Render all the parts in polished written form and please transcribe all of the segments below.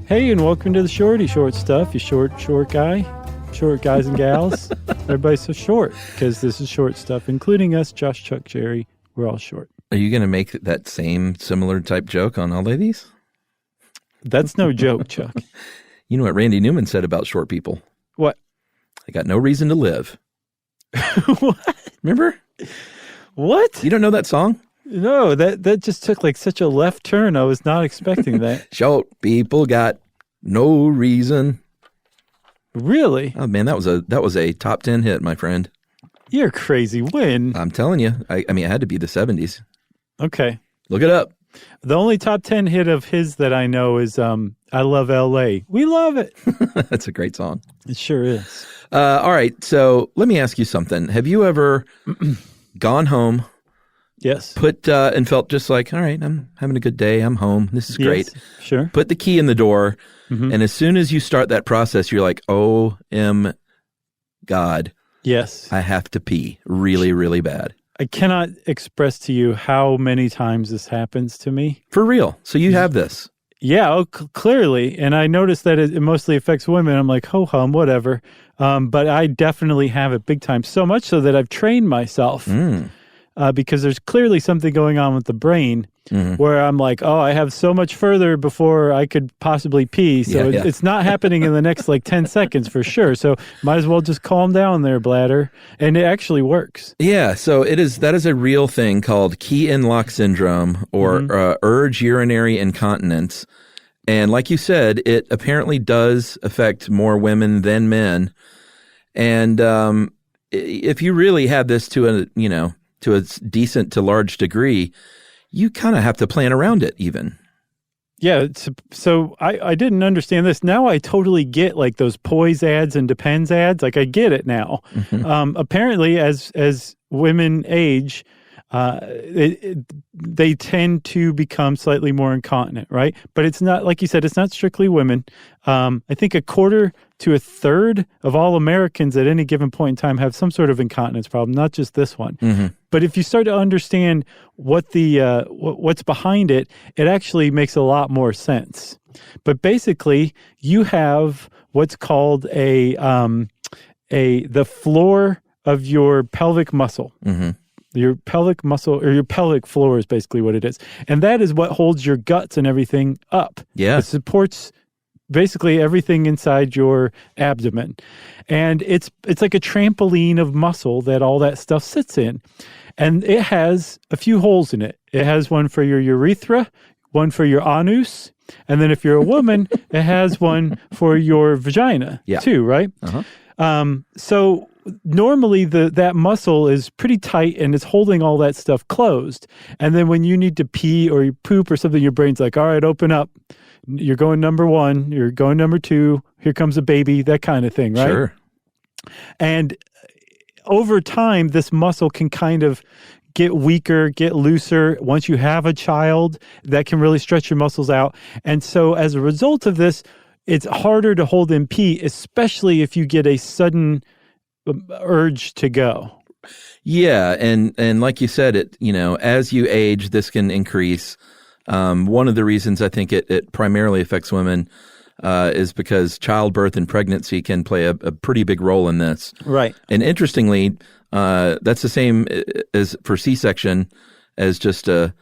Hey, and welcome to the short stuff. You short guys and gals. Everybody's so short because this is short stuff, including us, Josh, Chuck, Jerry. We're all short. Are you going to make that same similar type joke on all ladies? That's no joke, Chuck. You know what Randy Newman said about short people? What? They got no reason to live. What? Remember? What? You don't know that song? No, that just took like such a left turn. I was not expecting that. Short people got no reason. Really? Oh man, that was a top 10 hit, my friend. You're crazy. When? I'm telling you. I mean, it had to be the 70s. Okay. Look it up. The only top 10 hit of his that I know is I Love L.A. We love it. That's a great song. It sure is. All right, so let me ask you something. Have you ever gone home? Yes. And felt just like, all right, I'm having a good day. I'm home. This is great. Yes, sure. Put the key in the door. Mm-hmm. And as soon as you start that process, you're like, God. Yes. I have to pee really, really bad. I cannot express to you how many times this happens to me. For real. So you have this. Yeah, clearly. And I noticed that it mostly affects women. I'm like, ho-hum, whatever. But I definitely have it big time. So much so that I've trained myself. Because there's clearly something going on with the brain where I'm like, oh, I have so much further before I could possibly pee. So it's not happening in the next like 10 seconds for sure. So might as well just calm down there, bladder. And it actually works. Yeah. So that is a real thing called key in lock syndrome or urge urinary incontinence. And like you said, it apparently does affect more women than men. And if you really have this to a decent to large degree, you kind of have to plan around it even. Yeah. So I didn't understand this. Now I totally get like those Poise ads and Depends ads. Like I get it now. Mm-hmm. Apparently as women age, they tend to become slightly more incontinent, right? But it's not, like you said, it's not strictly women. I think a quarter to a third of all Americans at any given point in time have some sort of incontinence problem, not just this one. Mm-hmm. But if you start to understand what what's behind it, it actually makes a lot more sense. But basically, you have what's called the floor of your pelvic muscle. Mm-hmm. Your pelvic muscle or your pelvic floor is basically what it is. And that is what holds your guts and everything up. Yeah. It supports basically everything inside your abdomen. And it's like a trampoline of muscle that all that stuff sits in. And it has a few holes in it. It has one for your urethra, one for your anus, and then if you're a woman, it has one for your vagina too, right? Uh-huh. So normally that muscle is pretty tight and it's holding all that stuff closed. And then when you need to pee or you poop or something, your brain's like, all right, open up. You're going number one, you're going number two, here comes a baby, that kind of thing, right? Sure. And over time, this muscle can kind of get weaker, get looser. Once you have a child, that can really stretch your muscles out. And so as a result of this, it's harder to hold in pee, especially if you get a sudden urge to go. Yeah, and like you said, as you age, this can increase. One of the reasons I think it primarily affects women is because childbirth and pregnancy can play a pretty big role in this. Right. And interestingly, that's the same as for C-section as just a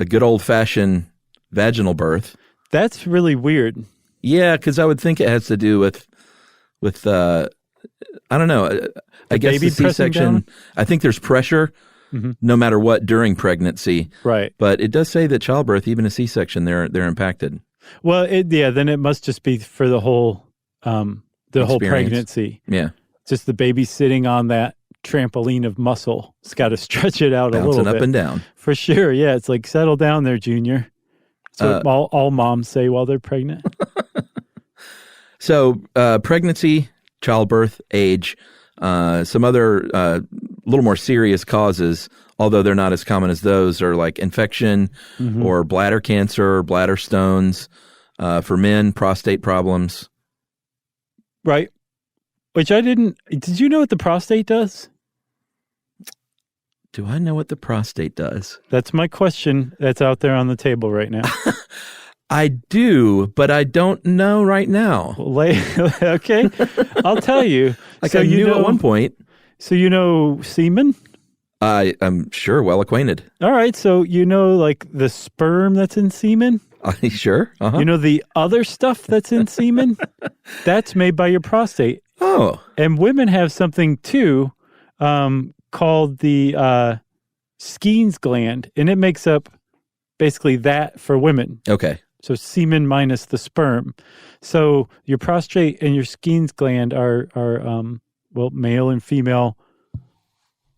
good old-fashioned vaginal birth. That's really weird. Yeah, because I would think it has to do with I don't know. I guess the C-section, I think there's pressure no matter what during pregnancy. Right. But it does say that childbirth, even a C-section, they're impacted. Well, then it must just be for the whole whole pregnancy. Yeah. Just the baby sitting on that trampoline of muscle. It's got to stretch it out a little bit. Bouncing up and down. For sure. Yeah. It's like, settle down there, Junior. So all moms say while they're pregnant. So pregnancy, childbirth, age, some other little more serious causes, although they're not as common as those, are like infection or bladder cancer, bladder stones. For men, prostate problems. Right. Which I didn't. Did you know what the prostate does? Do I know what the prostate does? That's my question that's out there on the table right now. I do, but I don't know right now. Okay, I'll tell you. Like so I knew at one point. So you know semen? I'm sure well acquainted. All right, so you know like the sperm that's in semen? Sure. Uh-huh. You know the other stuff that's in semen? That's made by your prostate. Oh. And women have something too called the Skene's gland, and it makes up basically that for women. Okay. So semen minus the sperm. So your prostate and your Skene's gland are male and female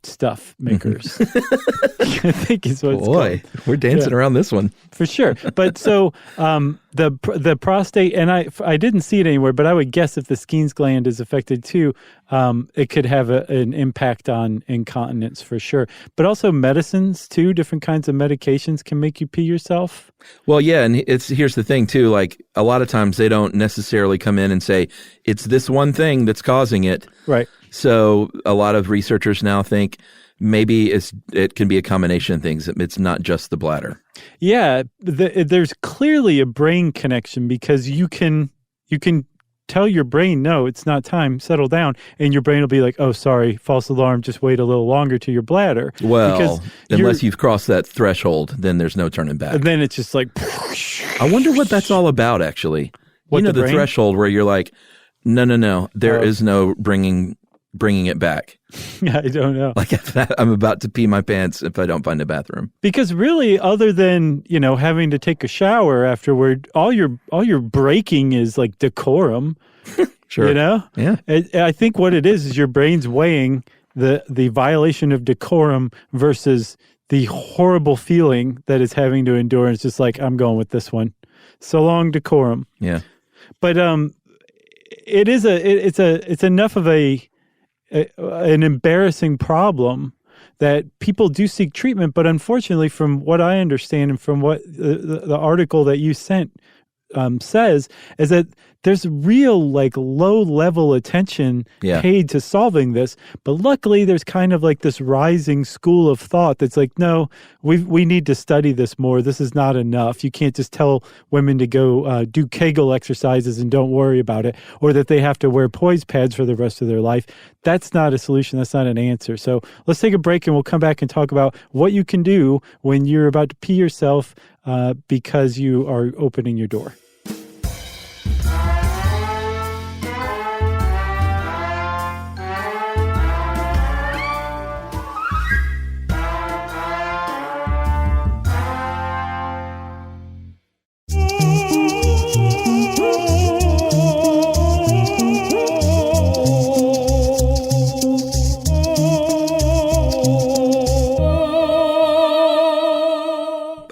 stuff makers. I think is what it's called. We're dancing around this one. For sure. But so the prostate, and I didn't see it anywhere, but I would guess if the Skene's gland is affected too, it could have an impact on incontinence for sure. But also medicines too, different kinds of medications can make you pee yourself. Well, yeah, and here's the thing too, like a lot of times they don't necessarily come in and say, it's this one thing that's causing it. Right. So a lot of researchers now think maybe it can be a combination of things. It's not just the bladder. Yeah, there's clearly a brain connection because you can tell your brain, no, it's not time, settle down, and your brain will be like, oh, sorry, false alarm, just wait a little longer to your bladder. Well, unless you've crossed that threshold, then there's no turning back. And then it's just like... I wonder what that's all about, actually. What, you know, the brain? Threshold where you're like, no, there is no bringing it back. I don't know. Like I'm about to pee my pants if I don't find a bathroom. Because really, other than, having to take a shower afterward, all your breaking is like decorum. Sure. Yeah. I think what it is your brain's weighing the violation of decorum versus the horrible feeling that it's having to endure. It's just like, I'm going with this one. So long, decorum. Yeah. But it's enough of an embarrassing problem that people do seek treatment, but unfortunately, from what I understand and from what the article that you sent says, is that there's real low-level attention paid to solving this. But luckily, there's kind of like this rising school of thought that's like, no, we need to study this more. This is not enough. You can't just tell women to go do Kegel exercises and don't worry about it, or that they have to wear poise pads for the rest of their life. That's not a solution. That's not an answer. So let's take a break and we'll come back and talk about what you can do when you're about to pee yourself because you are opening your door.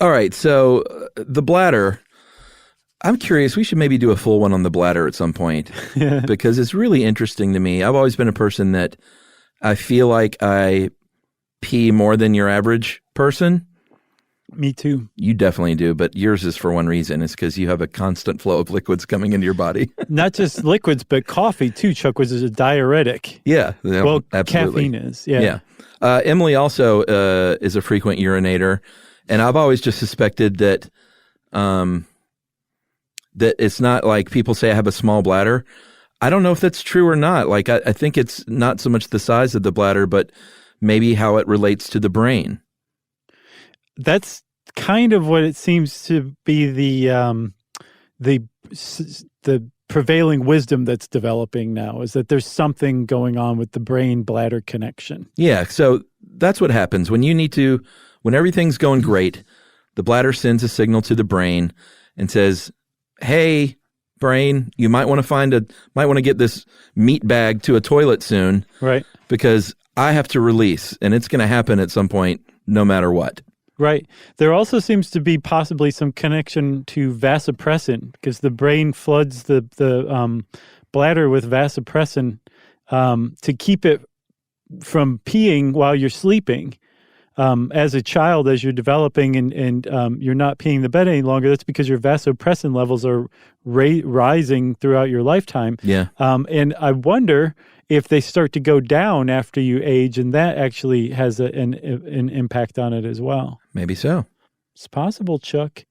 All right, so the bladder, I'm curious, we should maybe do a full one on the bladder at some point because it's really interesting to me. I've always been a person that I feel like I pee more than your average person. Me too. You definitely do, but yours is for one reason. It's because you have a constant flow of liquids coming into your body. Not just liquids, but coffee too, Chuck, which is a diuretic. Yeah. Well, absolutely. caffeine is. Yeah. Emily also is a frequent urinator. And I've always just suspected that that it's not like people say I have a small bladder. I don't know if that's true or not. Like I think it's not so much the size of the bladder, but maybe how it relates to the brain. That's kind of what it seems to be the prevailing wisdom that's developing now, is that there's something going on with the brain-bladder connection. Yeah, so that's what happens when everything's going great, the bladder sends a signal to the brain and says, hey, brain, you might want to get this meat bag to a toilet soon. Right. Because I have to release, and it's going to happen at some point, no matter what. Right. There also seems to be possibly some connection to vasopressin, because the brain floods the bladder with vasopressin to keep it from peeing while you're sleeping. As a child, as you're developing and you're not peeing the bed any longer, that's because your vasopressin levels are rising throughout your lifetime. Yeah. And I wonder if they start to go down after you age, and that actually has an impact on it as well. Maybe so. It's possible, Chuck.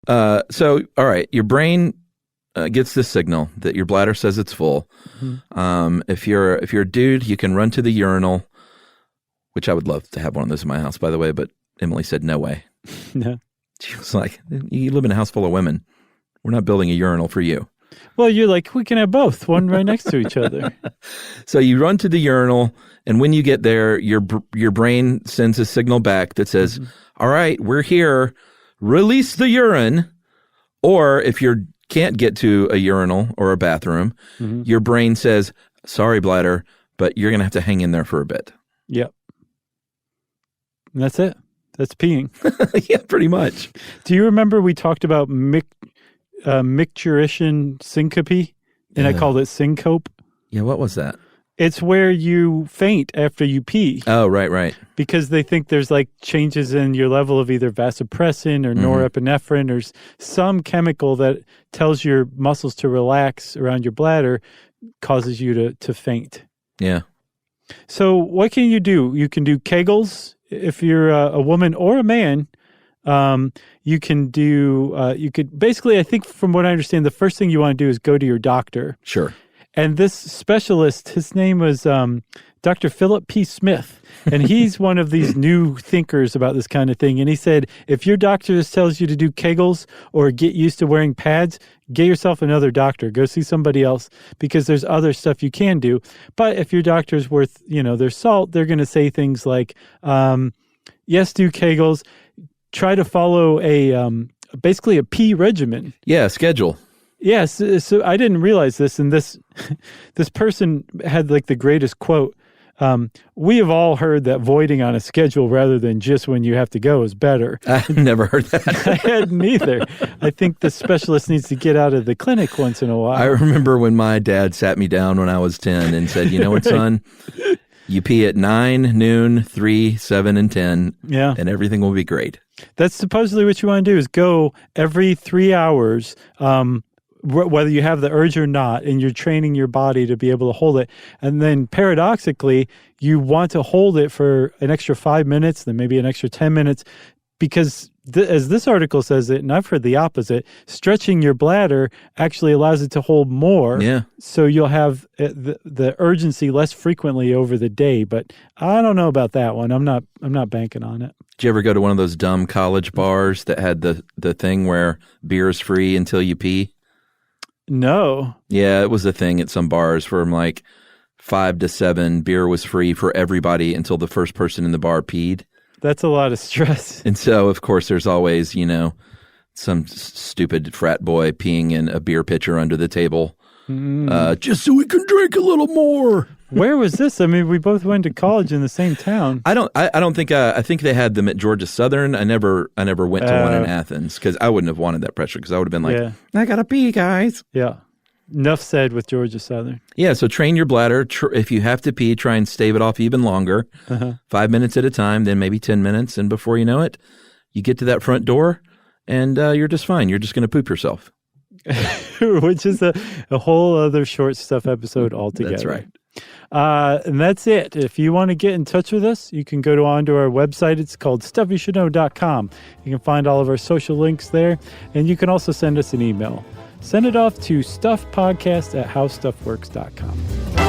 So, all right, your brain gets this signal that your bladder says it's full. Mm-hmm. If you're a dude, you can run to the urinal, which I would love to have one of those in my house, by the way, but Emily said, no way. No. She was like, you live in a house full of women. We're not building a urinal for you. Well, you're like, we can have both, one right next to each other. So you run to the urinal, and when you get there, your brain sends a signal back that says, all right, we're here. Release the urine. Or if you can't get to a urinal or a bathroom, your brain says, sorry, bladder, but you're going to have to hang in there for a bit. Yep. And that's it. That's peeing. Yeah, pretty much. Do you remember we talked about micturition syncope? And I called it syncope. Yeah, what was that? It's where you faint after you pee. Oh, right. Because they think there's like changes in your level of either vasopressin or norepinephrine or some chemical that tells your muscles to relax around your bladder, causes you to faint. Yeah. So what can you do? You can do Kegels if you're a woman or a man. You can do, you could basically, I think from what I understand, the first thing you want to do is go to your doctor. Sure. And this specialist, his name was Dr. Philip P. Smith, and he's one of these new thinkers about this kind of thing. And he said, if your doctor tells you to do Kegels or get used to wearing pads, get yourself another doctor. Go see somebody else because there's other stuff you can do. But if your doctor's worth, their salt, they're going to say things like, yes, do Kegels. Try to follow basically a pee regimen. Yeah, schedule. Yes, so I didn't realize this, and this person had like the greatest quote. We have all heard that voiding on a schedule rather than just when you have to go is better. I've never heard that. I hadn't either. I think the specialist needs to get out of the clinic once in a while. I remember when my dad sat me down when I was 10 and said, you know what, son? You pee at 9, noon, 3, 7, and 10, and everything will be great. That's supposedly what you want to do is go every 3 hours, whether you have the urge or not, and you're training your body to be able to hold it. And then paradoxically, you want to hold it for an extra 5 minutes, then maybe an extra 10 minutes, because as this article says it, and I've heard the opposite, stretching your bladder actually allows it to hold more. Yeah. So you'll have the urgency less frequently over the day. But I don't know about that one. I'm not banking on it. Did you ever go to one of those dumb college bars that had the thing where beer is free until you pee? No. Yeah, it was a thing at some bars from like 5 to 7. Beer was free for everybody until the first person in the bar peed. That's a lot of stress. And so, of course, there's always, some stupid frat boy peeing in a beer pitcher under the table, just so we can drink a little more. Where was this? I mean, we both went to college in the same town. I don't think. I think they had them at Georgia Southern. I never went to one in Athens because I wouldn't have wanted that pressure because I would have been like, I gotta pee, guys. Yeah. Enough said with Georgia Southern. Yeah, so train your bladder. If you have to pee, try and stave it off even longer, 5 minutes at a time, then maybe 10 minutes. And before you know it, you get to that front door and you're just fine. You're just going to poop yourself. Which is a whole other short stuff episode altogether. That's right. And that's it. If you want to get in touch with us, you can go onto our website. It's called StuffYouShouldKnow.com. You can find all of our social links there. And you can also send us an email. Send it off to stuffpodcast@howstuffworks.com.